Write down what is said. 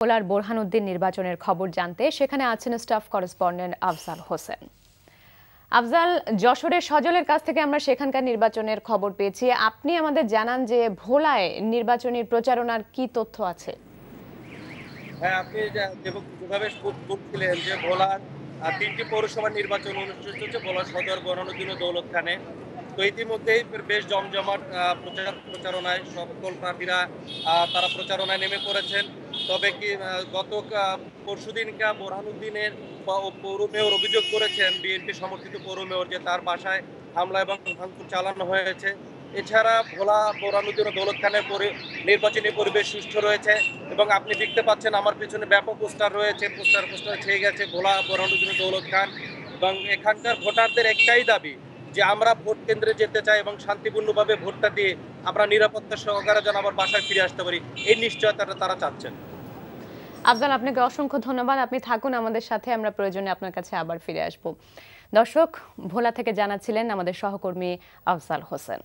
ভোলার বোরহানউদ্দিন নির্বাচনের খবর জানতে সেখানে আছেন স্টাফ করেসপন্ডেন্ট আফজাল হোসেন। আফজাল, যশোরের সজলের কাছ থেকে আমরা সেখানকার নির্বাচনের খবর পেয়েছি। আপনি আমাদের জানান যে ভোলায় নির্বাচনী প্রচারণার কি তথ্য আছে? হ্যাঁ, আপনি যেভাবে বলছিলেন যে ভোলার ৩টি পৌরসভার নির্বাচন অনুষ্ঠিত হচ্ছে ভোলা সদর, বোরহানউদ্দিন ও দৌলতখানে। তো ইতিমধ্যেই বেশ জমজমাট প্রচারণায় সকল প্রার্থীরা তারা প্রচারণায় নেমে পড়েছেন। তবে কি গত পরশুদিনকা বোরহানউদ্দিনের পৌর মেয়র অভিযোগ করেছেন, বিএনপি সমর্থিত পৌর মেয়র, যে তার বাসায় হামলা এবং ভাঙচুর চালানো হয়েছে। এছাড়া ভোলা, বোরহানউদ্দিন ও দৌলতখানের নির্বাচনী পরিবেশ সুষ্ঠু রয়েছে এবং আপনি দেখতে পাচ্ছেন আমার পেছনে ব্যাপক পোস্টার রয়েছে। পোস্টার ছেয়ে গেছে ভোলা, বোরহানউদ্দিন ও দৌলতখান। এবং এখানকার ভোটারদের একটাই দাবি যে আমরা ভোট কেন্দ্রে যেতে চাই এবং শান্তিপূর্ণভাবে ভোটটা দিয়ে আমরা নিরাপত্তা সহকারে যেন আবার বাসায় ফিরে আসতে পারি, এই নিশ্চয়তাটা তারা চাচ্ছেন। আফজাল, আপনাকে অসংখ্য ধন্যবাদ। আপনি থাকুন আমাদের সাথে, আমরা প্রয়োজনে আপনার কাছে আবার ফিরে আসব। দর্শক, ভোলা থেকে জানাচ্ছিলেন আমাদের সহকর্মী আফজাল হোসেন।